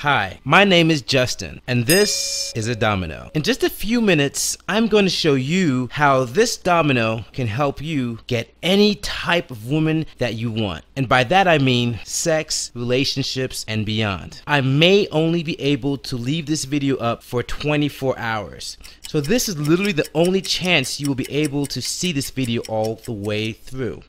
Hi, my name is Justin, and this is a domino. In just a few minutes, I'm going to show you how this domino can help you get any type of woman that you want. And by that I mean sex, relationships, and beyond. I may only be able to leave this video up for 24 hours. So this is literally the only chance you will be able to see this video all the way through.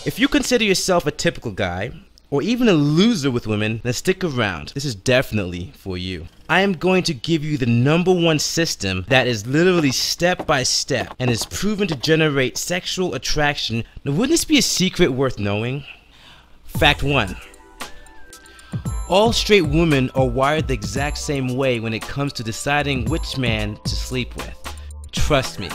If you consider yourself a typical guy, or even a loser with women, then stick around. This is definitely for you. I am going to give you the #1 system that is literally step by step and is proven to generate sexual attraction. Now, wouldn't this be a secret worth knowing? Fact 1. All straight women are wired the exact same way when it comes to deciding which man to sleep with. Trust me,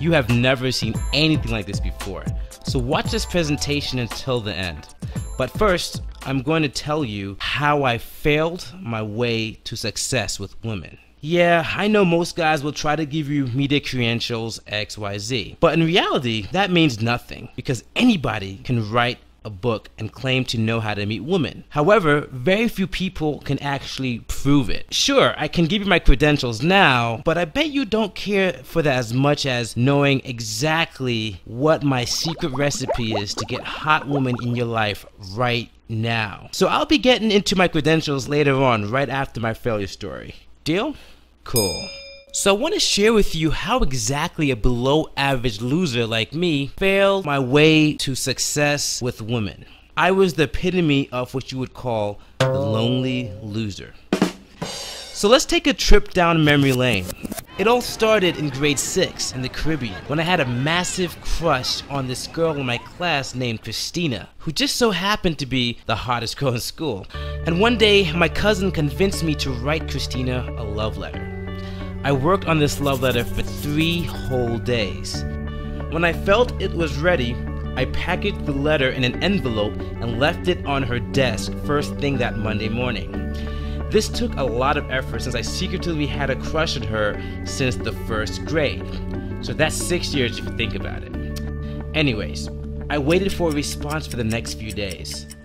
you have never seen anything like this before. So watch this presentation until the end. But first, I'm going to tell you how I failed my way to success with women. Yeah, I know most guys will try to give you media credentials XYZ, but in reality, that means nothing because anybody can write a book and claim to know how to meet women. However, very few people can actually prove it. Sure, I can give you my credentials now, but I bet you don't care for that as much as knowing exactly what my secret recipe is to get hot women in your life right now. So I'll be getting into my credentials later on, right after my failure story. Deal? Cool. So I want to share with you how exactly a below average loser like me failed my way to success with women. I was the epitome of what you would call the lonely loser. So let's take a trip down memory lane. It all started in grade 6 in the Caribbean when I had a massive crush on this girl in my class named Christina, who just so happened to be the hottest girl in school. And one day my cousin convinced me to write Christina a love letter. I worked on this love letter for 3 whole days. When I felt it was ready, I packaged the letter in an envelope and left it on her desk first thing that Monday morning. This took a lot of effort since I secretly had a crush on her since the 1st grade. So that's 6 years if you think about it. Anyways, I waited for a response for the next few days.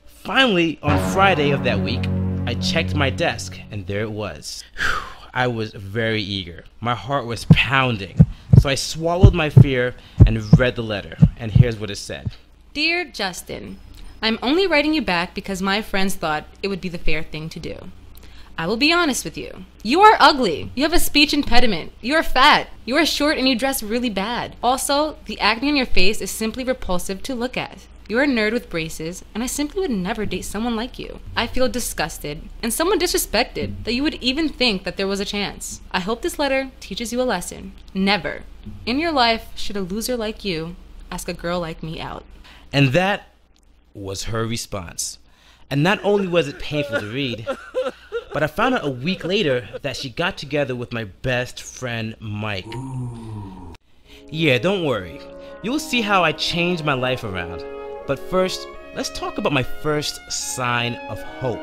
Finally, on Friday of that week, I checked my desk and there it was. I was very eager. My heart was pounding. So I swallowed my fear and read the letter. And here's what it said. Dear Justin, I'm only writing you back because my friends thought it would be the fair thing to do. I will be honest with you. You are ugly. You have a speech impediment. You are fat. You are short and you dress really bad. Also, the acne on your face is simply repulsive to look at. You're a nerd with braces, and I simply would never date someone like you. I feel disgusted and somewhat disrespected that you would even think that there was a chance. I hope this letter teaches you a lesson. Never, in your life, should a loser like you ask a girl like me out. And that was her response. And not only was it painful to read, but I found out a week later that she got together with my best friend, Mike. Yeah, don't worry. You'll see how I changed my life around. But first, let's talk about my first sign of hope.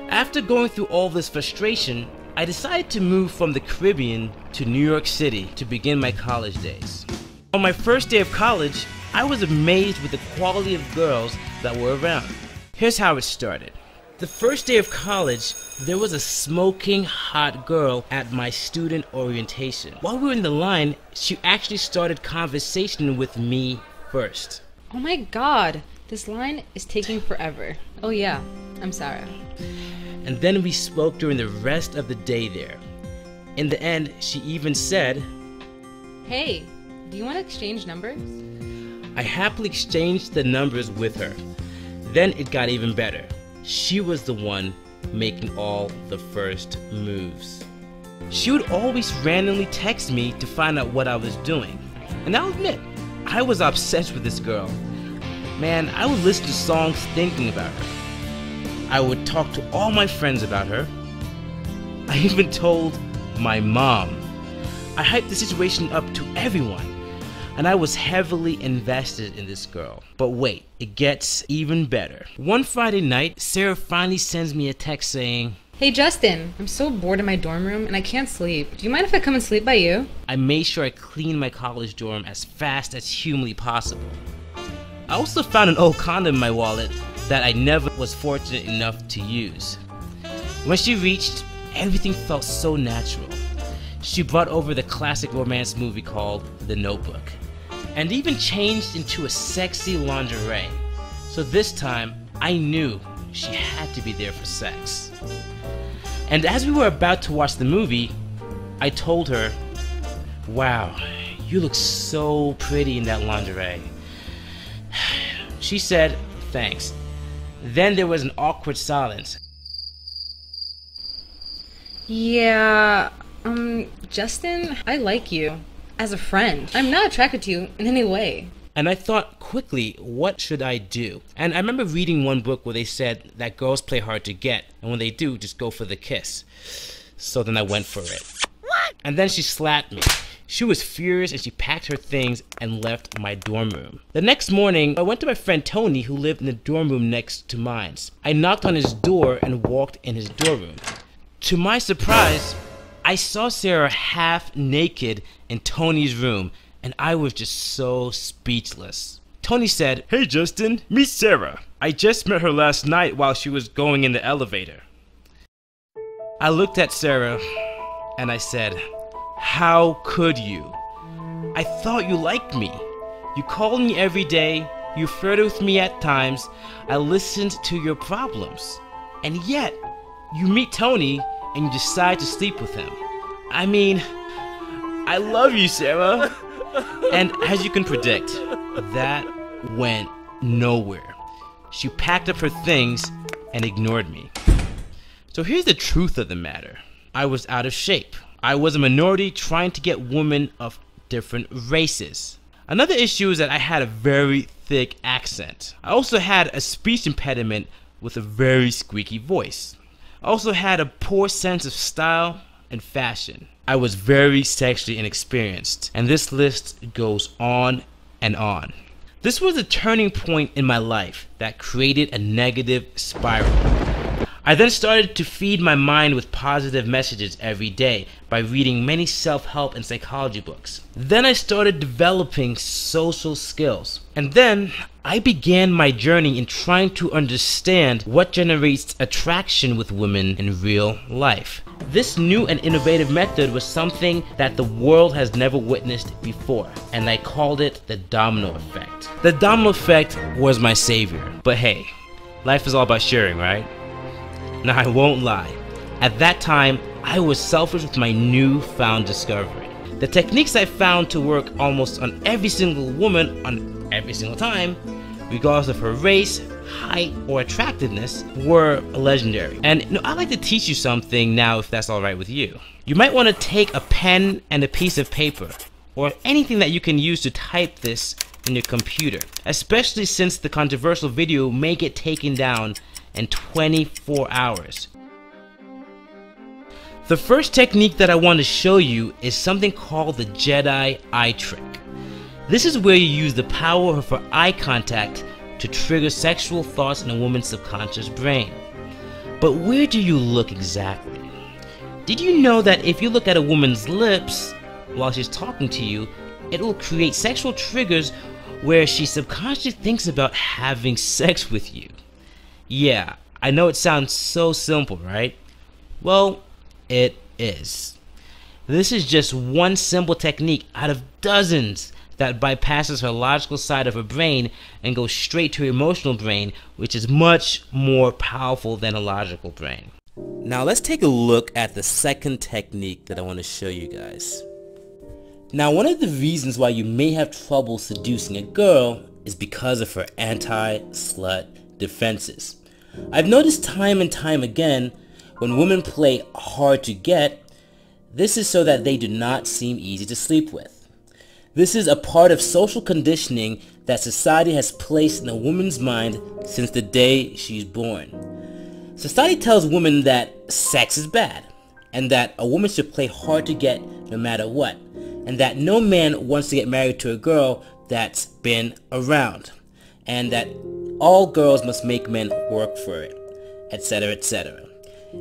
After going through all this frustration, I decided to move from the Caribbean to New York City to begin my college days. On my first day of college, I was amazed with the quality of girls that were around. Here's how it started. The first day of college, there was a smoking hot girl at my student orientation. While we were in the line, she actually started conversation with me first. Oh my god, this line is taking forever. Oh yeah, I'm Sarah. And then we spoke during the rest of the day there. In the end, she even said, Hey, do you want to exchange numbers? I happily exchanged the numbers with her. Then it got even better. She was the one making all the first moves. She would always randomly text me to find out what I was doing. And I'll admit, I was obsessed with this girl. Man, I would listen to songs thinking about her. I would talk to all my friends about her. I even told my mom. I hyped the situation up to everyone. And I was heavily invested in this girl. But wait, it gets even better. One Friday night, Sarah finally sends me a text saying, Hey Justin, I'm so bored in my dorm room and I can't sleep. Do you mind if I come and sleep by you? I made sure I cleaned my college dorm as fast as humanly possible. I also found an old condom in my wallet that I never was fortunate enough to use. When she reached, everything felt so natural. She brought over the classic romance movie called The Notebook, and even changed into a sexy lingerie. So this time, I knew she had to be there for sex. And as we were about to watch the movie, I told her, "Wow, you look so pretty in that lingerie." She said, "Thanks." Then there was an awkward silence. Yeah, Justin, I like you. As a friend. I'm not attracted to you in any way. And I thought quickly, what should I do? And I remember reading one book where they said that girls play hard to get, and when they do, just go for the kiss. So then I went for it. What? And then she slapped me. She was furious and she packed her things and left my dorm room. The next morning, I went to my friend Tony, who lived in the dorm room next to mine. I knocked on his door and walked in his dorm room. To my surprise, I saw Sarah half naked in Tony's room, and I was just so speechless. Tony said, "Hey Justin, meet Sarah. I just met her last night while she was going in the elevator." I looked at Sarah and I said, "How could you? I thought you liked me. You called me every day, you flirted with me at times, I listened to your problems. And yet, you meet Tony and you decide to sleep with him. I mean, I love you, Sarah." And as you can predict, that went nowhere. She packed up her things and ignored me. So here's the truth of the matter. I was out of shape. I was a minority trying to get women of different races. Another issue is that I had a very thick accent. I also had a speech impediment with a very squeaky voice. I also had a poor sense of style and fashion. I was very sexually inexperienced, and this list goes on and on. This was a turning point in my life that created a negative spiral. I then started to feed my mind with positive messages every day by reading many self-help and psychology books. Then I started developing social skills. And then I began my journey in trying to understand what generates attraction with women in real life. This new and innovative method was something that the world has never witnessed before, and I called it the domino effect. The domino effect was my savior. But hey, life is all about sharing, right? Now I won't lie, at that time I was selfish with my newfound discovery. The techniques I found to work almost on every single woman on every single time, regardless of her race, height, or attractiveness, were legendary. And I'd like to teach you something now, if that's alright with you. You might want to take a pen and a piece of paper, or anything that you can use to type this in your computer, especially since the controversial video may get taken down in 24 hours. The first technique that I want to show you is something called the Jedi eye trick. This is where you use the power of her eye contact to trigger sexual thoughts in a woman's subconscious brain. But where do you look exactly? Did you know that if you look at a woman's lips while she's talking to you, it will create sexual triggers where she subconsciously thinks about having sex with you? Yeah, I know it sounds so simple, right? Well, it is. This is just one simple technique out of dozens that bypasses her logical side of her brain and goes straight to her emotional brain, which is much more powerful than a logical brain. Now let's take a look at the second technique that I want to show you guys. Now, one of the reasons why you may have trouble seducing a girl is because of her anti-slut defenses. I've noticed time and time again, when women play hard to get, this is so that they do not seem easy to sleep with. This is a part of social conditioning that society has placed in a woman's mind since the day she's born. Society tells women that sex is bad, and that a woman should play hard to get no matter what, and that no man wants to get married to a girl that's been around, and that all girls must make men work for it, etc., etc.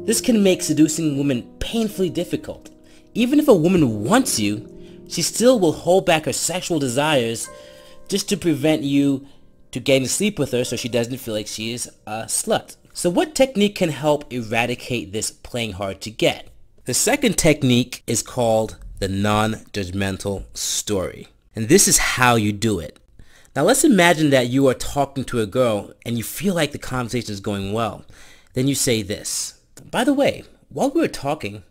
This can make seducing women painfully difficult. Even if a woman wants you, she still will hold back her sexual desires just to prevent you to getting to sleep with her so she doesn't feel like she is a slut. So what technique can help eradicate this playing hard to get? The second technique is called the non-judgmental story. And this is how you do it. Now let's imagine that you are talking to a girl and you feel like the conversation is going well. Then you say this: by the way, while we were talking,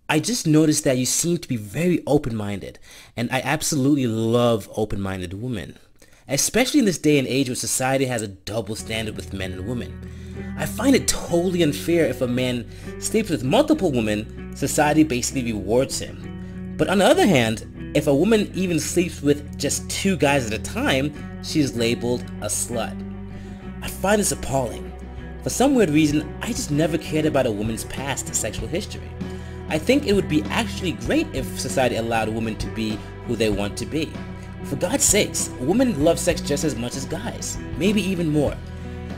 I just noticed that you seem to be very open-minded, and I absolutely love open-minded women. Especially in this day and age where society has a double standard with men and women. I find it totally unfair if a man sleeps with multiple women, society basically rewards him. But on the other hand, if a woman even sleeps with just 2 guys at a time, she is labeled a slut. I find this appalling. For some weird reason, I just never cared about a woman's past sexual history. I think it would be actually great if society allowed women to be who they want to be. For God's sakes, women love sex just as much as guys, maybe even more.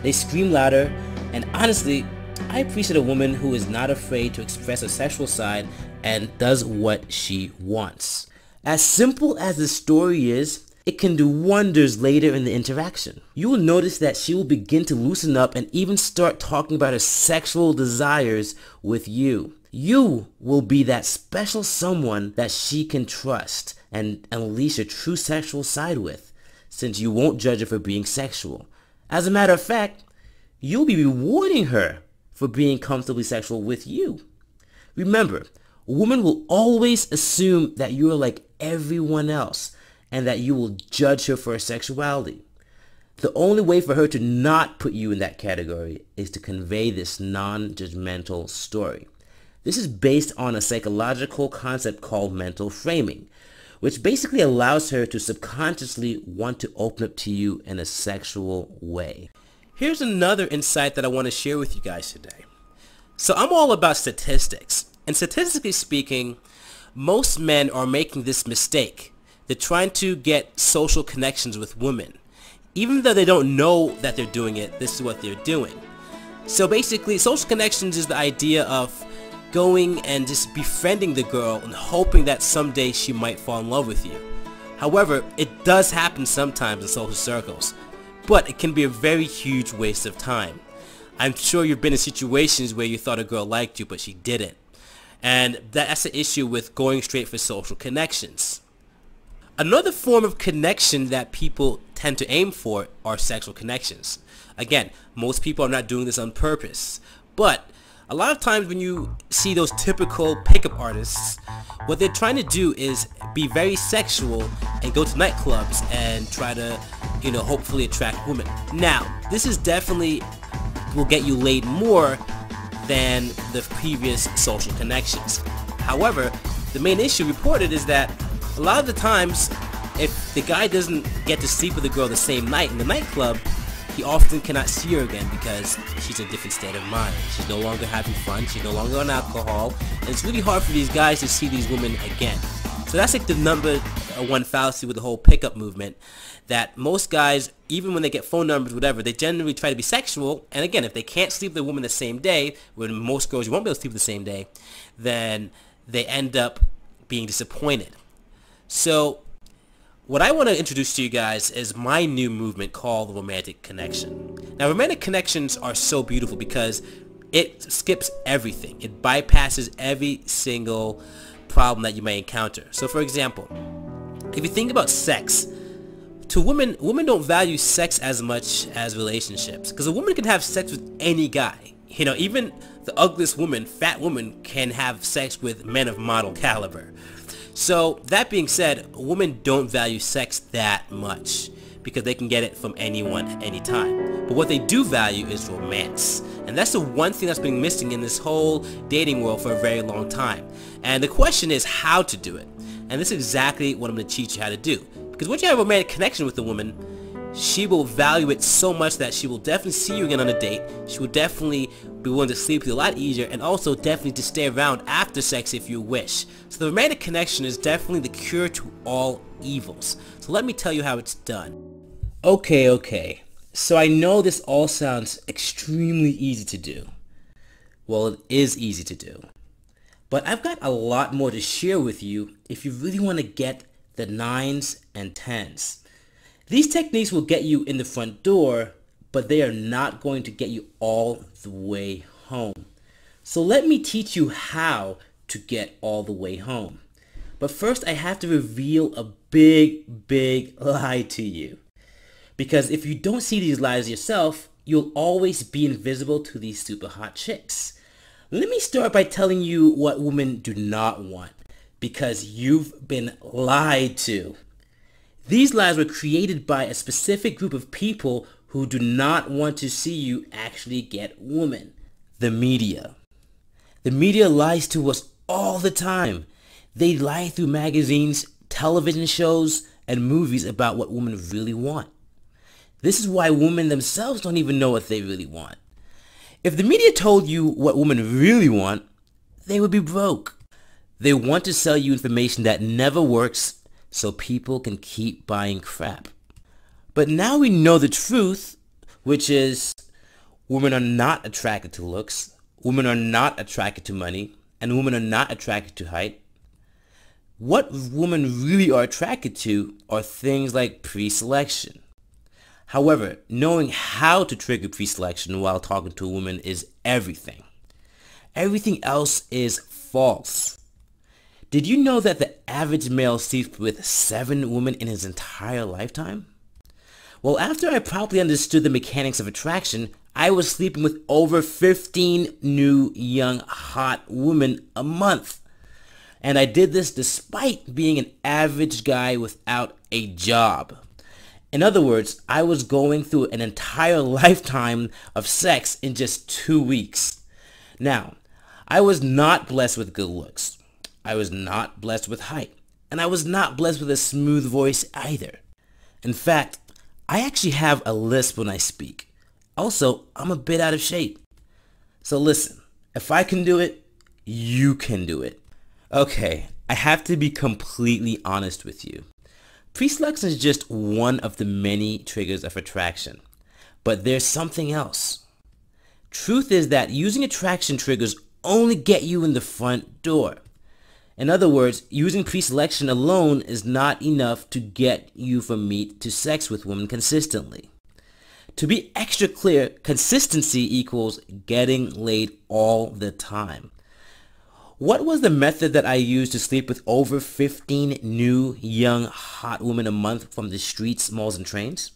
They scream louder, and honestly, I appreciate a woman who is not afraid to express her sexual side and does what she wants. As simple as the story is, it can do wonders later in the interaction. You will notice that she will begin to loosen up and even start talking about her sexual desires with you. You will be that special someone that she can trust and unleash her true sexual side with, since you won't judge her for being sexual. As a matter of fact, you'll be rewarding her for being comfortably sexual with you. Remember, a woman will always assume that you are like everyone else and that you will judge her for her sexuality. The only way for her to not put you in that category is to convey this non-judgmental story. This is based on a psychological concept called mental framing, which basically allows her to subconsciously want to open up to you in a sexual way. Here's another insight that I want to share with you guys today. So I'm all about statistics, and statistically speaking, most men are making this mistake. They're trying to get social connections with women. Even though they don't know that they're doing it, this is what they're doing. So basically, social connections is the idea of going and just befriending the girl and hoping that someday she might fall in love with you. However, it does happen sometimes in social circles, but it can be a very huge waste of time. I'm sure you've been in situations where you thought a girl liked you, but she didn't. And that's the issue with going straight for social connections. Another form of connection that people tend to aim for are sexual connections. Again, most people are not doing this on purpose, but a lot of times when you see those typical pickup artists, what they're trying to do is be very sexual and go to nightclubs and try to, hopefully attract women. Now, this is definitely will get you laid more than the previous social connections. However, the main issue reported is that a lot of the times, if the guy doesn't get to sleep with a girl the same night in the nightclub, he often cannot see her again because she's in a different state of mind. She's no longer having fun, she's no longer on alcohol, and it's really hard for these guys to see these women again. So that's like the number one fallacy with the whole pickup movement, that most guys, even when they get phone numbers, whatever, they generally try to be sexual, and again, if they can't sleep with a woman the same day, when most girls you won't be able to sleep the same day, then they end up being disappointed. So what I want to introduce to you guys is my new movement called the romantic connection. Now, romantic connections are so beautiful because it skips everything. It bypasses every single problem that you may encounter. So for example, if you think about sex, to women don't value sex as much as relationships, because a woman can have sex with any guy. Even the ugliest woman, fat woman, can have sex with men of model caliber. So that being said, women don't value sex that much because they can get it from anyone at any time. But what they do value is romance. And that's the one thing that's been missing in this whole dating world for a very long time. And the question is how to do it. And this is exactly what I'm going to teach you how to do. Because once you have a romantic connection with a woman, she will value it so much that she will definitely see you again on a date. She will definitely be willing to sleep with you a lot easier, and also definitely to stay around after sex if you wish. So the romantic connection is definitely the cure to all evils. So let me tell you how it's done. Okay. So I know this all sounds extremely easy to do. Well, it is easy to do. But I've got a lot more to share with you if you really want to get the 9s and 10s. These techniques will get you in the front door, but they are not going to get you all the way home. So let me teach you how to get all the way home. But first I have to reveal a big lie to you. Because if you don't see these lies yourself, you'll always be invisible to these super hot chicks. Let me start by telling you what women do not want, because you've been lied to. These lies were created by a specific group of people who do not want to see you actually get women. The media. The media lies to us all the time. They lie through magazines, television shows, and movies about what women really want. This is why women themselves don't even know what they really want. If the media told you what women really want, they would be broke. They want to sell you information that never works so people can keep buying crap. But now we know the truth, which is women are not attracted to looks, women are not attracted to money, and women are not attracted to height. What women really are attracted to are things like pre-selection. However, knowing how to trigger pre-selection while talking to a woman is everything. Everything else is false. Did you know that the average male sleeps with 7 women in his entire lifetime? Well, after I properly understood the mechanics of attraction, I was sleeping with over 15 new, young, hot women a month. And I did this despite being an average guy without a job. In other words, I was going through an entire lifetime of sex in just 2 weeks. Now, I was not blessed with good looks. I was not blessed with height. And I was not blessed with a smooth voice either. In fact, I actually have a lisp when I speak. Also, I'm a bit out of shape. So listen, if I can do it, you can do it. Okay, I have to be completely honest with you. Pre-selection is just one of the many triggers of attraction. But there's something else. Truth is that using attraction triggers only get you in the front door. In other words, using pre-selection alone is not enough to get you from meet to sex with women consistently. To be extra clear, consistency equals getting laid all the time. What was the method that I used to sleep with over 15 new, young, hot women a month from the streets, malls, and trains?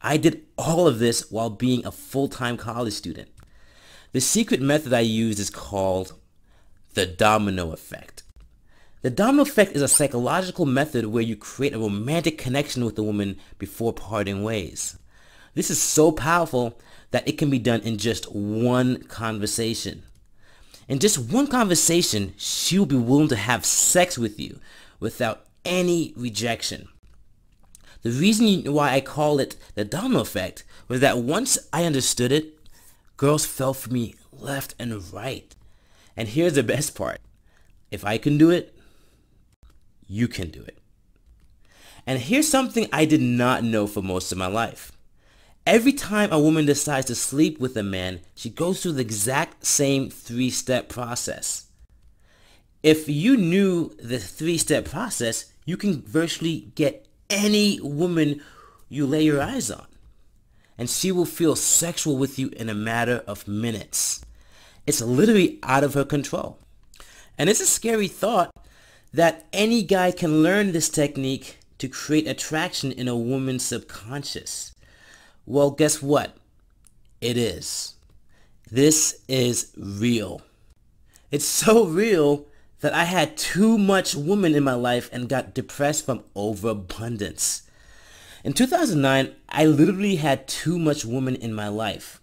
I did all of this while being a full-time college student. The secret method I used is called the domino effect. The domino effect is a psychological method where you create a romantic connection with a woman before parting ways. This is so powerful that it can be done in just one conversation. In just one conversation, she will be willing to have sex with you without any rejection. The reason why I call it the domino effect was that once I understood it, girls fell for me left and right. And here's the best part. If I can do it, you can do it. And here's something I did not know for most of my life. Every time a woman decides to sleep with a man, she goes through the exact same 3-step process. If you knew the 3-step process, you can virtually get any woman you lay your eyes on. And she will feel sexual with you in a matter of minutes. It's literally out of her control. And it's a scary thought that any guy can learn this technique to create attraction in a woman's subconscious. Well, guess what? It is. This is real. It's so real that I had too much women in my life and got depressed from overabundance. In 2009, I literally had too much women in my life.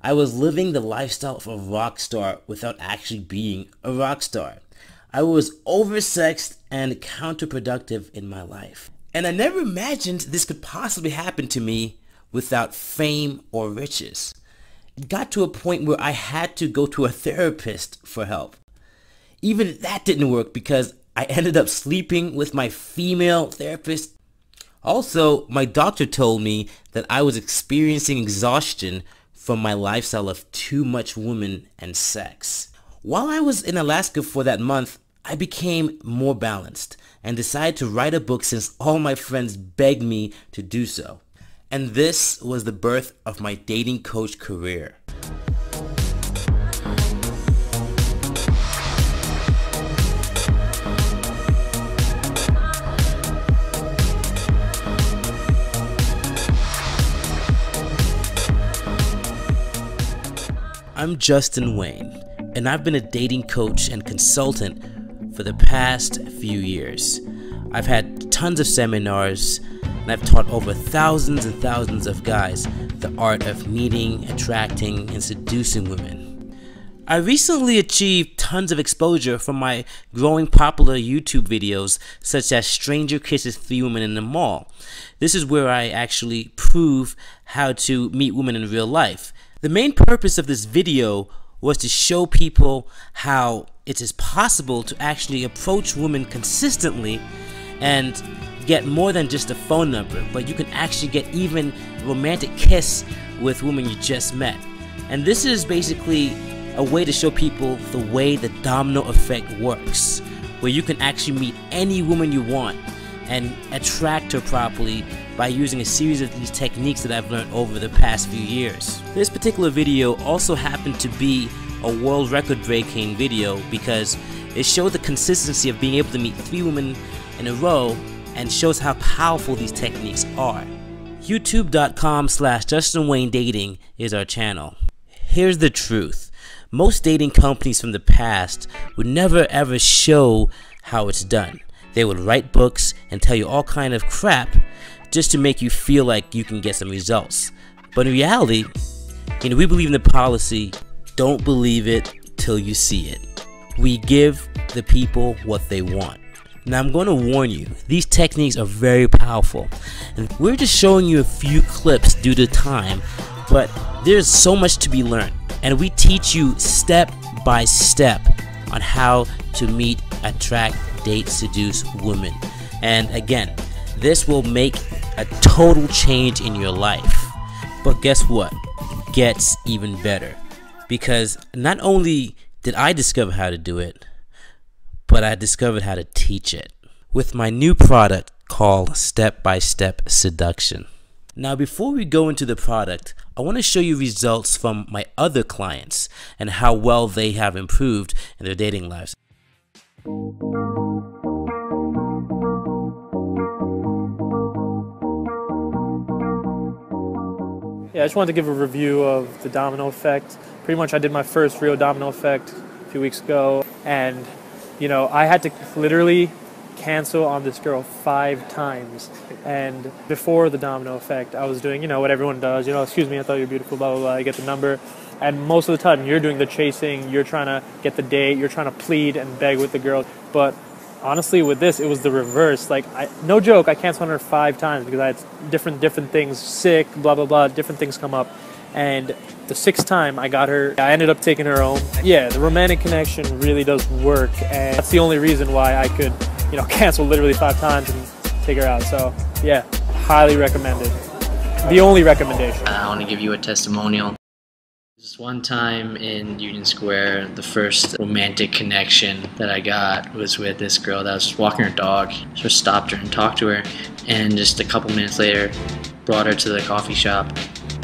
I was living the lifestyle of a rock star without actually being a rock star. I was oversexed and counterproductive in my life. And I never imagined this could possibly happen to me without fame or riches. It got to a point where I had to go to a therapist for help. Even that didn't work because I ended up sleeping with my female therapist. Also, my doctor told me that I was experiencing exhaustion from my lifestyle of too much women and sex. While I was in Alaska for that month, I became more balanced and decided to write a book since all my friends begged me to do so. And this was the birth of my dating coach career. I'm Justin Wayne, and I've been a dating coach and consultant for the past few years. I've had tons of seminars, and I've taught over thousands and thousands of guys the art of meeting, attracting, and seducing women. I recently achieved tons of exposure from my growing popular YouTube videos, such as Stranger Kisses 3 Women in the Mall. This is where I actually prove how to meet women in real life. The main purpose of this video was to show people how it is possible to actually approach women consistently and get more than just a phone number, but you can actually get even a romantic kiss with women you just met. And this is basically a way to show people the way the domino effect works, where you can actually meet any woman you want and attract her properly by using a series of these techniques that I've learned over the past few years. This particular video also happened to be a world record breaking video because it showed the consistency of being able to meet 3 women in a row and shows how powerful these techniques are. YouTube.com/JustinWayneDating is our channel. Here's the truth. Most dating companies from the past would never ever show how it's done. They would write books and tell you all kind of crap just to make you feel like you can get some results. But in reality, we believe in the policy, don't believe it till you see it. We give the people what they want. Now I'm going to warn you, these techniques are very powerful. And we're just showing you a few clips due to time, but there's so much to be learned. And we teach you step by step on how to meet, attract, date, seduce women. And again, this will make a total change in your life. But guess what? It gets even better. Because not only did I discover how to do it, but I discovered how to teach it with my new product called Step by Step Seduction. Now before we go into the product, I want to show you results from my other clients and how well they have improved in their dating lives. Yeah, I just wanted to give a review of the domino effect. Pretty much I did my first real domino effect a few weeks ago, and I had to literally cancel on this girl 5 times. And before the domino effect, I was doing, what everyone does, excuse me, I thought you were beautiful, blah, blah, blah, I get the number. And most of the time, you're doing the chasing, you're trying to get the date, you're trying to plead and beg with the girl. But honestly, with this, it was the reverse. Like, no joke, I canceled on her 5 times because I had different things, sick, blah, blah, blah, different things come up. And the 6th time I got her, I ended up taking her home. Yeah, the romantic connection really does work, and that's the only reason why I could, cancel literally 5 times and take her out. So, yeah, highly recommended. The only recommendation. I want to give you a testimonial. This one time in Union Square, the first romantic connection that I got was with this girl that was just walking her dog. Just stopped her and talked to her, and just a couple minutes later, brought her to the coffee shop,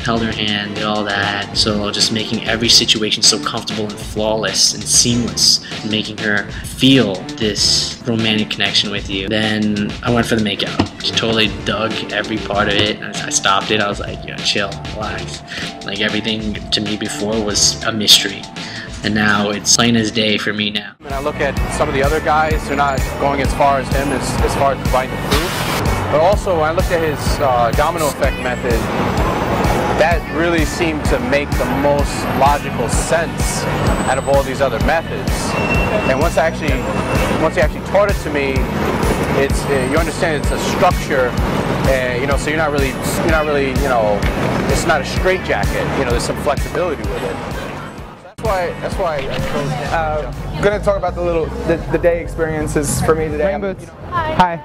held her hand, did all that. So just making every situation so comfortable and flawless and seamless, making her feel this romantic connection with you. Then I went for the makeout. She totally dug every part of it. I stopped it. I was like, chill, relax. Like, everything to me before was a mystery, and now it's plain as day for me now. When I look at some of the other guys, they're not going as far as him as far as providing the proof. But also, when I looked at his domino effect method, that really seemed to make the most logical sense out of all these other methods. And once he actually taught it to me, it's you understand it's a structure, so you're not really, it's not a straitjacket. There's some flexibility with it. That's why I chose him. I'm gonna talk about the day experiences for me today. Rain boots. Hi.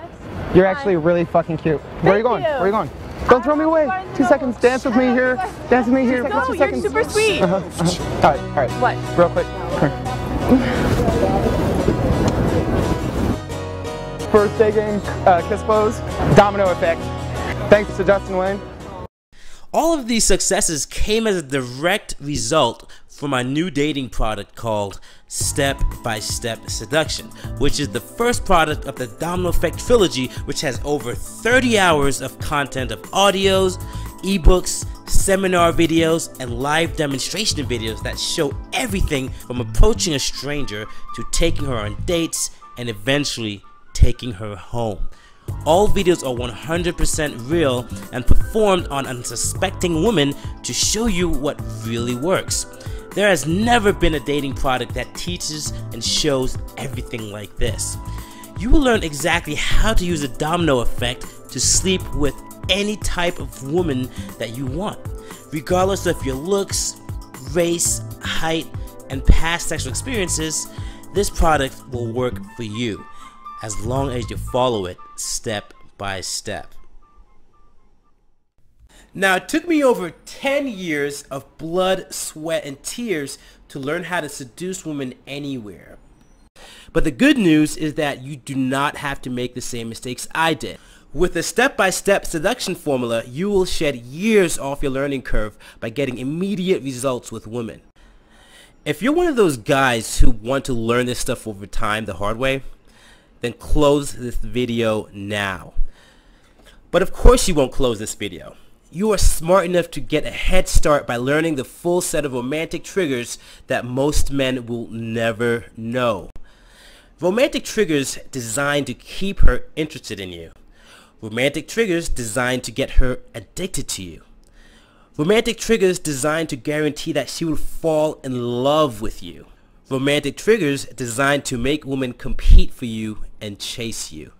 You're actually really fucking cute. Where are you going? Where are you going? Don't throw me away. 2 seconds. Dance with me here. Dance with me here. No, 2 you're seconds. super sweet. All right. What? Real quick. Birthday game, kiss pose, domino effect. Thanks to Justin Wayne. All of these successes came as a direct result from my new dating product called Step by Step Seduction, which is the first product of the Domino Effect trilogy, which has over 30 hours of content of audios, ebooks, seminar videos, and live demonstration videos that show everything from approaching a stranger to taking her on dates and eventually taking her home. All videos are 100% real and performed on unsuspecting women to show you what really works. There has never been a dating product that teaches and shows everything like this. You will learn exactly how to use the domino effect to sleep with any type of woman that you want, regardless of your looks, race, height, and past sexual experiences. This product will work for you as long as you follow it step by step. Now, it took me over 10 years of blood, sweat, and tears to learn how to seduce women anywhere. But the good news is that you do not have to make the same mistakes I did. With the step-by-step seduction formula, you will shed years off your learning curve by getting immediate results with women. If you're one of those guys who want to learn this stuff over time the hard way, then close this video now. But of course you won't close this video. You are smart enough to get a head start by learning the full set of romantic triggers that most men will never know. Romantic triggers designed to keep her interested in you. Romantic triggers designed to get her addicted to you. Romantic triggers designed to guarantee that she will fall in love with you. Romantic triggers designed to make women compete for you and chase you.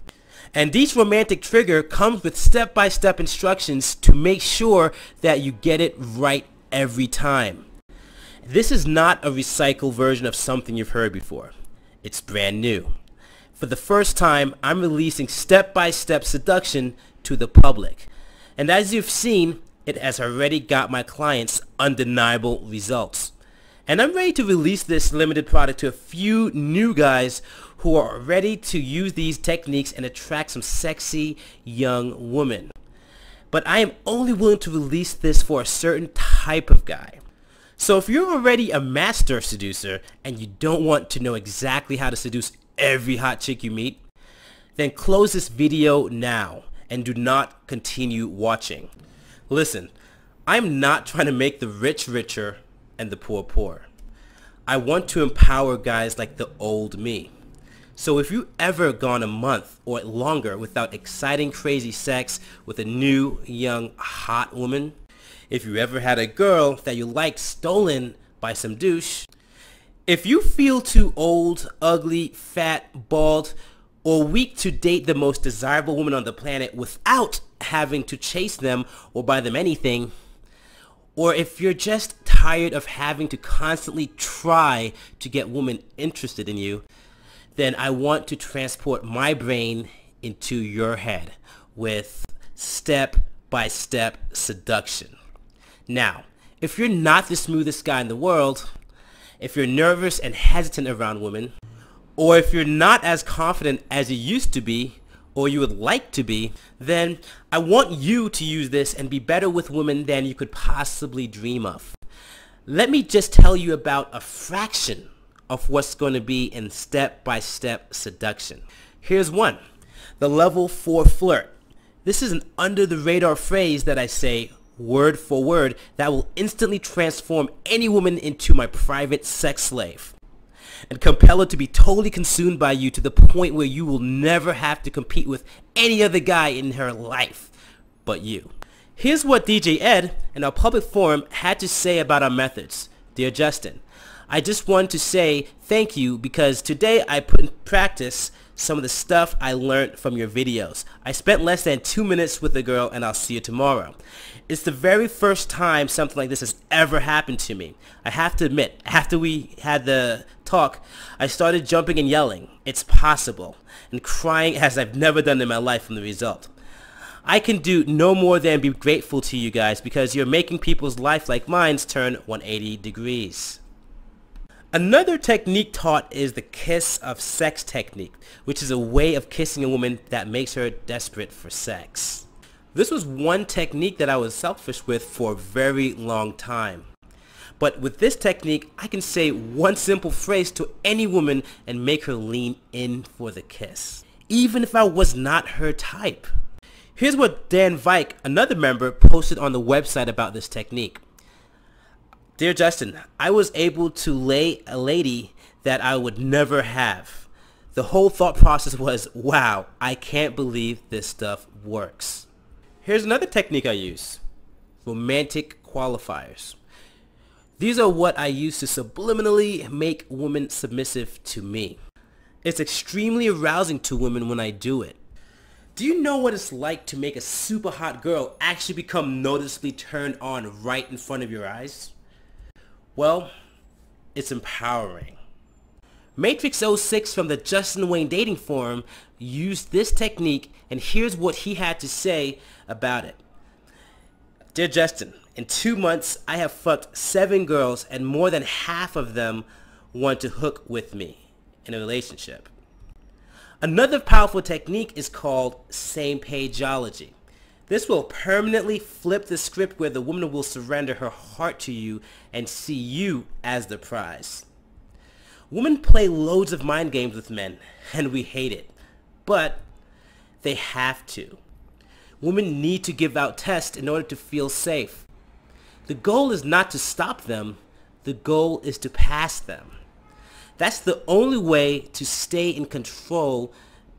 And each romantic trigger comes with step-by-step instructions to make sure that you get it right every time. This is not a recycled version of something you've heard before. It's brand new. For the first time, I'm releasing step-by-step seduction to the public. And as you've seen, it has already got my clients undeniable results. And I'm ready to release this limited product to a few new guys who are ready to use these techniques and attract some sexy young women. But I am only willing to release this for a certain type of guy. So if you're already a master seducer and you don't want to know exactly how to seduce every hot chick you meet, then close this video now and do not continue watching. Listen, I'm not trying to make the rich richer and the poor poor. I want to empower guys like the old me. So if you ever gone a month or longer without exciting crazy sex with a new young hot woman, if you ever had a girl that you liked stolen by some douche, if you feel too old, ugly, fat, bald, or weak to date the most desirable woman on the planet without having to chase them or buy them anything, or if you're just tired of having to constantly try to get women interested in you, then I want to transport my brain into your head with step-by-step seduction. Now, if you're not the smoothest guy in the world, if you're nervous and hesitant around women, or if you're not as confident as you used to be, or you would like to be, then I want you to use this and be better with women than you could possibly dream of. Let me just tell you about a fraction of what's going to be in step-by-step seduction. Here's one, the level 4 flirt. This is an under-the-radar phrase that I say word for word that will instantly transform any woman into my private sex slave and compel her to be totally consumed by you to the point where you will never have to compete with any other guy in her life but you. Here's what DJ Ed in our public forum had to say about our methods. Dear Justin, I just want to say thank you because today I put in practice some of the stuff I learned from your videos. I spent less than 2 minutes with a girl and I'll see you tomorrow. It's the very first time something like this has ever happened to me. I have to admit, after we had the talk, I started jumping and yelling, "It's possible," and crying as I've never done in my life from the result. I can do no more than be grateful to you guys because you're making people's life like mine's turn 180 degrees. Another technique taught is the kiss of sex technique, which is a way of kissing a woman that makes her desperate for sex. This was one technique that I was selfish with for a very long time. But with this technique, I can say one simple phrase to any woman and make her lean in for the kiss, even if I was not her type. Here's what Dan Vike, another member, posted on the website about this technique. Dear Justin, I was able to lay a lady that I would never have. The whole thought process was, wow, I can't believe this stuff works. Here's another technique I use. Romantic qualifiers. These are what I use to subliminally make women submissive to me. It's extremely arousing to women when I do it. Do you know what it's like to make a super hot girl actually become noticeably turned on right in front of your eyes? Well, it's empowering. Matrix 06 from the Justin Wayne Dating Forum used this technique, and here's what he had to say about it. Dear Justin, in 2 months, I have fucked 7 girls, and more than half of them want to hook with me in a relationship. Another powerful technique is called same pageology. This will permanently flip the script where the woman will surrender her heart to you and see you as the prize. Women play loads of mind games with men, and we hate it, but they have to. Women need to give out tests in order to feel safe. The goal is not to stop them, the goal is to pass them. That's the only way to stay in control,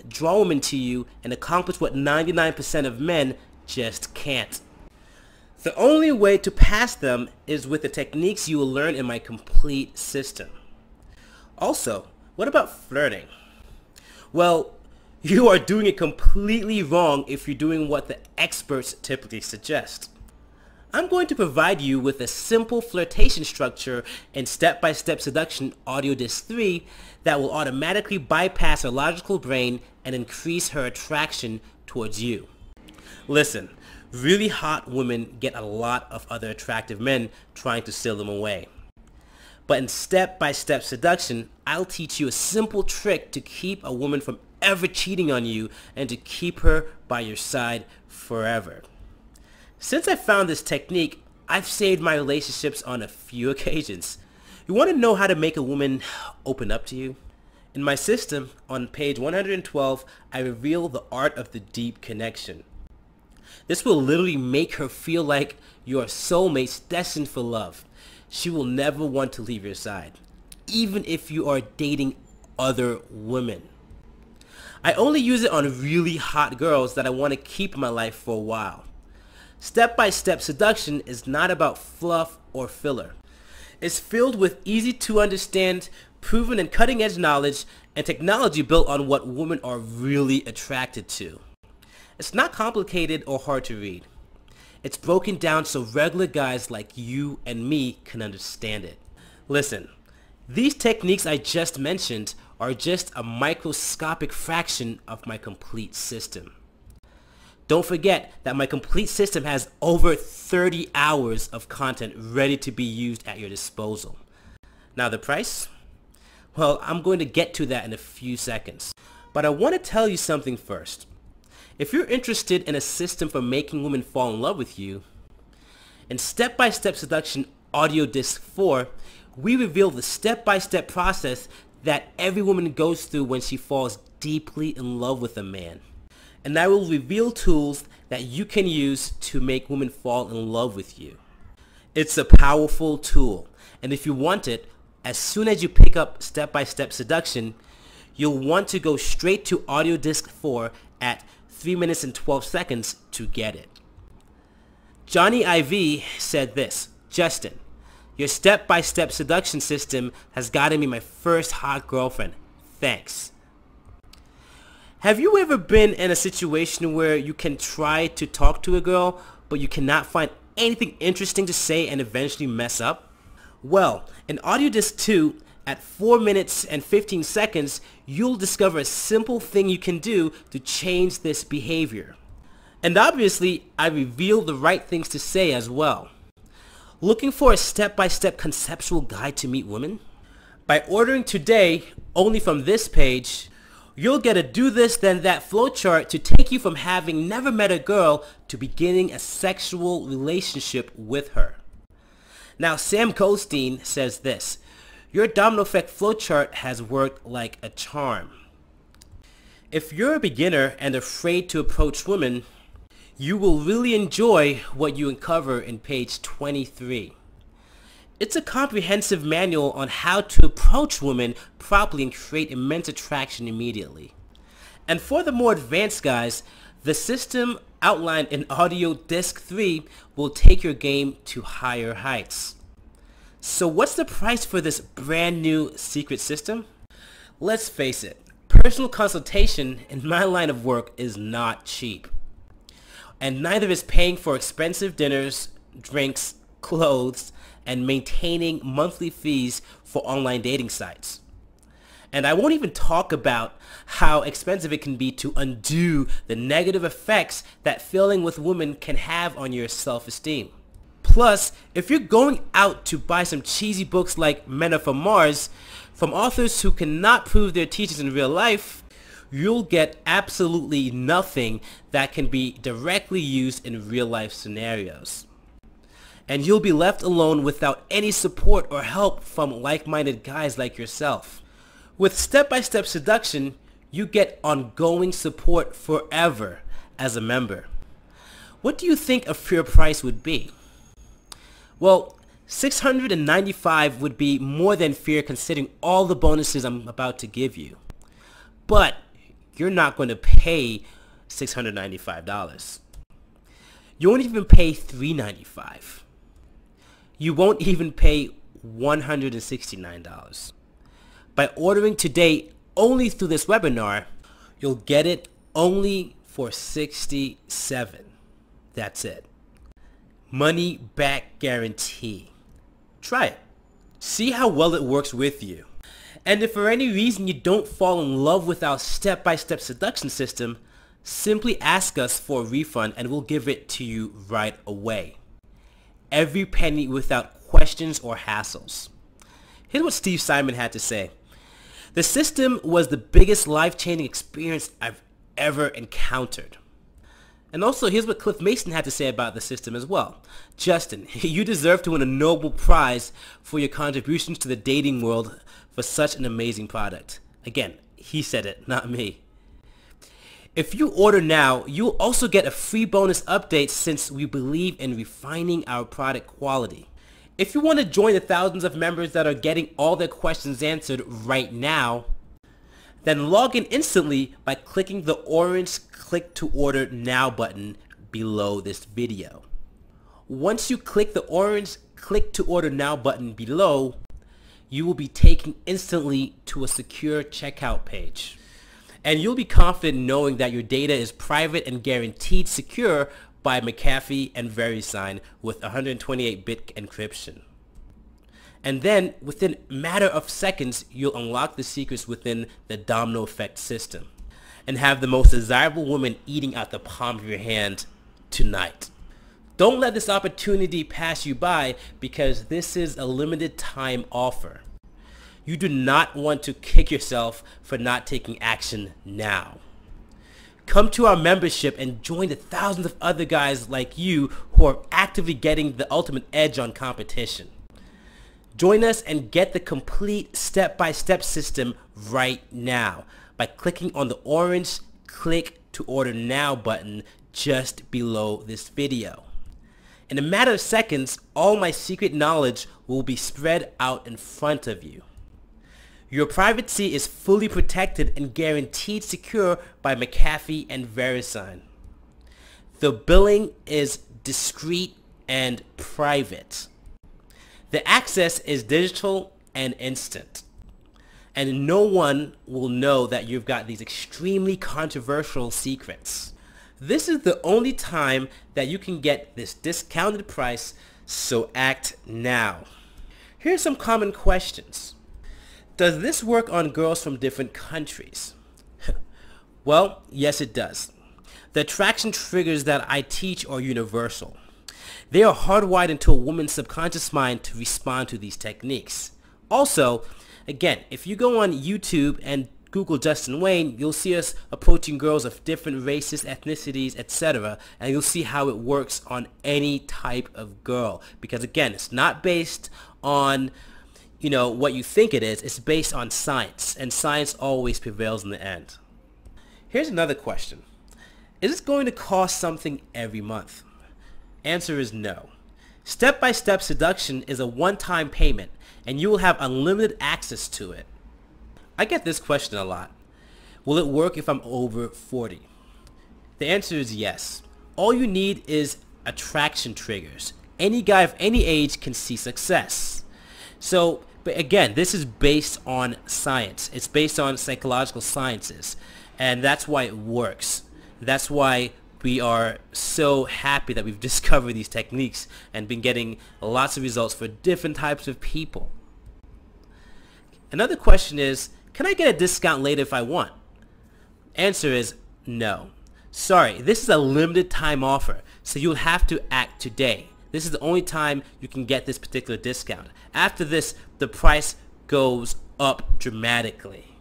draw women to you, and accomplish what 99% of men just can't. The only way to pass them is with the techniques you will learn in my complete system. Also, what about flirting? Well, you are doing it completely wrong if you're doing what the experts typically suggest. I'm going to provide you with a simple flirtation structure and step-by-step seduction audio disc 3 that will automatically bypass her logical brain and increase her attraction towards you. Listen, really hot women get a lot of other attractive men trying to steal them away. But in step-by-step seduction, I'll teach you a simple trick to keep a woman from ever cheating on you and to keep her by your side forever. Since I found this technique, I've saved my relationships on a few occasions. You want to know how to make a woman open up to you? In my system, on page 112, I reveal the art of the deep connection. This will literally make her feel like you are soulmates destined for love. She will never want to leave your side, even if you are dating other women. I only use it on really hot girls that I want to keep in my life for a while. Step-by-step seduction is not about fluff or filler. It's filled with easy to understand, proven and cutting-edge knowledge and technology built on what women are really attracted to. It's not complicated or hard to read. It's broken down so regular guys like you and me can understand it. Listen, these techniques I just mentioned are just a microscopic fraction of my complete system. Don't forget that my complete system has over 30 hours of content ready to be used at your disposal. Now the price? Well, I'm going to get to that in a few seconds. But I want to tell you something first. If you're interested in a system for making women fall in love with you, in Step-by-Step Seduction Audio Disc 4, we reveal the step-by-step process that every woman goes through when she falls deeply in love with a man. And I will reveal tools that you can use to make women fall in love with you. It's a powerful tool, and if you want it, as soon as you pick up Step-by-Step Seduction, you'll want to go straight to Audio Disc 4 at 3 minutes and 12 seconds to get it. Johnny IV said this, Justin, your step-by-step seduction system has gotten me my first hot girlfriend. Thanks. Have you ever been in a situation where you can try to talk to a girl, but you cannot find anything interesting to say and eventually mess up? Well, in Audio Disc 2, at 4 minutes and 15 seconds, you'll discover a simple thing you can do to change this behavior. And obviously, I reveal the right things to say as well. Looking for a step-by-step conceptual guide to meet women? By ordering today, only from this page, You'll get a do this then that flowchart to take you from having never met a girl to beginning a sexual relationship with her. Now, Sam Goldstein says this: your domino effect flowchart has worked like a charm. If you're a beginner and afraid to approach women, you will really enjoy what you uncover in page 23. It's a comprehensive manual on how to approach women properly and create immense attraction immediately. And for the more advanced guys, the system outlined in Audio Disc 3 will take your game to higher heights. So what's the price for this brand new secret system? Let's face it, personal consultation in my line of work is not cheap. And neither is paying for expensive dinners, drinks, clothes, and maintaining monthly fees for online dating sites. And I won't even talk about how expensive it can be to undo the negative effects that failing with women can have on your self-esteem. Plus, if you're going out to buy some cheesy books like Men Are From Mars from authors who cannot prove their teachings in real life, you'll get absolutely nothing that can be directly used in real life scenarios. And you'll be left alone without any support or help from like-minded guys like yourself. With step-by-step seduction, you get ongoing support forever as a member. What do you think a fair price would be? Well, $695 would be more than fair considering all the bonuses I'm about to give you. But you're not going to pay $695. You won't even pay $395. You won't even pay $169. By ordering today only through this webinar, you'll get it only for $67. That's it. Money back guarantee. Try it. See how well it works with you. And if for any reason you don't fall in love with our step-by-step seduction system, simply ask us for a refund and we'll give it to you right away. Every penny without questions or hassles. Here's what Steve Simon had to say. The system was the biggest life-changing experience I've ever encountered. And also, here's what Cliff Mason had to say about the system as well. Justin, you deserve to win a Nobel Prize for your contributions to the dating world for such an amazing product. Again, he said it, not me. If you order now, you'll also get a free bonus update since we believe in refining our product quality. If you want to join the thousands of members that are getting all their questions answered right now, then log in instantly by clicking the orange Click to Order Now button below this video. Once you click the orange Click to Order Now button below, you will be taken instantly to a secure checkout page. And you'll be confident knowing that your data is private and guaranteed secure by McAfee and VeriSign with 128-bit encryption. And then, within a matter of seconds, you'll unlock the secrets within the domino effect system and have the most desirable woman eating out the palm of your hand tonight. Don't let this opportunity pass you by because this is a limited time offer. You do not want to kick yourself for not taking action now. Come to our membership and join the thousands of other guys like you who are actively getting the ultimate edge on competition. Join us and get the complete step-by-step system right now by clicking on the orange Click to Order Now button just below this video. In a matter of seconds, all my secret knowledge will be spread out in front of you. Your privacy is fully protected and guaranteed secure by McAfee and VeriSign. The billing is discreet and private. The access is digital and instant. And no one will know that you've got these extremely controversial secrets. This is the only time that you can get this discounted price, so act now. Here are some common questions. Does this work on girls from different countries? Well, yes it does. The attraction triggers that I teach are universal. They are hardwired into a woman's subconscious mind to respond to these techniques. Also, again, if you go on YouTube and Google Justin Wayne, you'll see us approaching girls of different races, ethnicities, etc. And you'll see how it works on any type of girl. Because again, it's not based on, you know, what you think it is. It's based on science. And science always prevails in the end. Here's another question. Is this going to cost something every month? Answer is no. Step-by-step seduction is a one-time payment, and you will have unlimited access to it. I get this question a lot. Will it work if I'm over 40? The answer is yes. All you need is attraction triggers. Any guy of any age can see success. So, but again, this is based on science. It's based on psychological sciences, and that's why it works. That's why we are so happy that we've discovered these techniques and been getting lots of results for different types of people. Another question is, can I get a discount later if I want? Answer is no. Sorry, this is a limited time offer, so you'll have to act today. This is the only time you can get this particular discount. After this, the price goes up dramatically.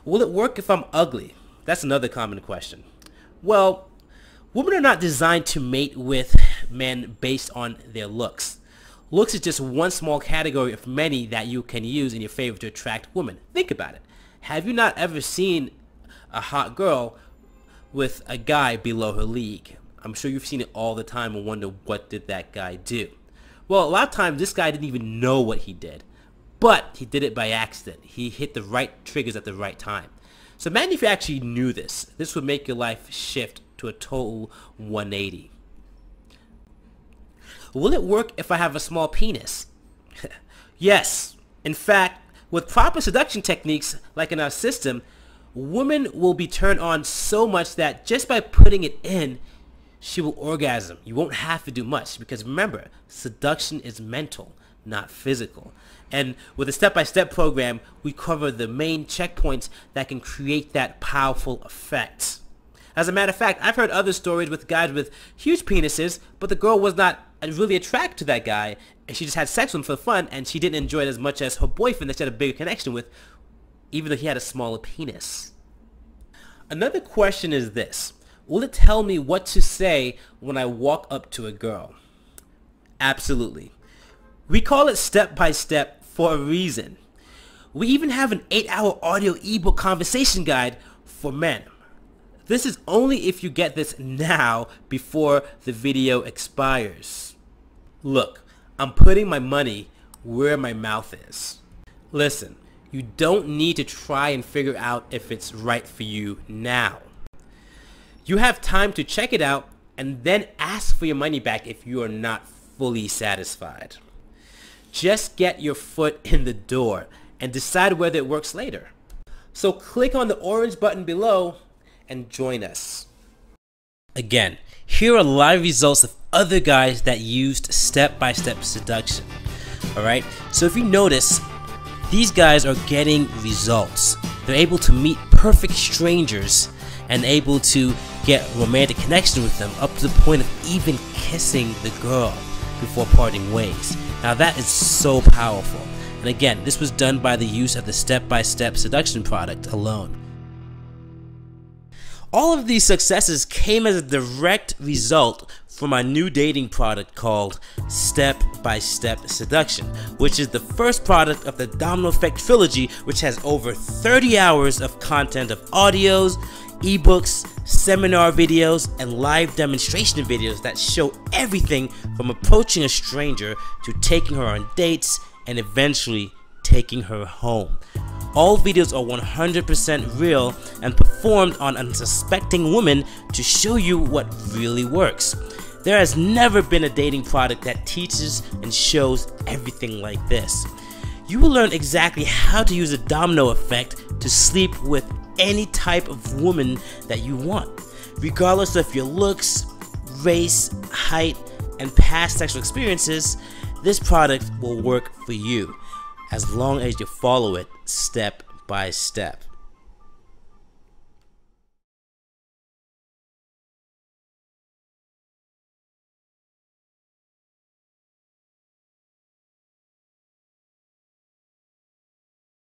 Will it work if I'm ugly? That's another common question. Well, women are not designed to mate with men based on their looks. Looks is just one small category of many that you can use in your favor to attract women. Think about it. Have you not ever seen a hot girl with a guy below her league? I'm sure you've seen it all the time and wonder, what did that guy do? Well, a lot of times this guy didn't even know what he did, but he did it by accident. He hit the right triggers at the right time. So imagine if you actually knew this. This would make your life shift to a total 180. Will it work if I have a small penis? Yes. In fact, with proper seduction techniques like in our system, women will be turned on so much that just by putting it in, she will orgasm. You won't have to do much, because remember, seduction is mental, not physical. And with a step-by-step program, we cover the main checkpoints that can create that powerful effect. As a matter of fact, I've heard other stories with guys with huge penises, but the girl was not really attracted to that guy, and she just had sex with him for fun, and she didn't enjoy it as much as her boyfriend that she had a bigger connection with, even though he had a smaller penis. Another question is this. Will it tell me what to say when I walk up to a girl? Absolutely. We call it step-by-step for a reason. We even have an 8-hour audio ebook conversation guide for men. This is only if you get this now before the video expires. Look, I'm putting my money where my mouth is. Listen, you don't need to try and figure out if it's right for you now. You have time to check it out and then ask for your money back if you are not fully satisfied. Just get your foot in the door and decide whether it works later. So click on the orange button below and join us. Again, here are live results of other guys that used step-by-step seduction. Alright, so if you notice, these guys are getting results. They're able to meet perfect strangers and able to get romantic connection with them up to the point of even kissing the girl before parting ways. Now that is so powerful. And again, this was done by the use of the step-by-step seduction product alone. All of these successes came as a direct result from our new dating product called Step-by-Step Seduction, which is the first product of the Domino Effect trilogy, which has over 30 hours of content of audios, ebooks, seminar videos, and live demonstration videos that show everything from approaching a stranger to taking her on dates and eventually taking her home. All videos are 100% real and performed on unsuspecting women to show you what really works. There has never been a dating product that teaches and shows everything like this. You will learn exactly how to use a domino effect to sleep with any type of woman that you want, regardless of your looks, race, height, and past sexual experiences. This product will work for you as long as you follow it step by step.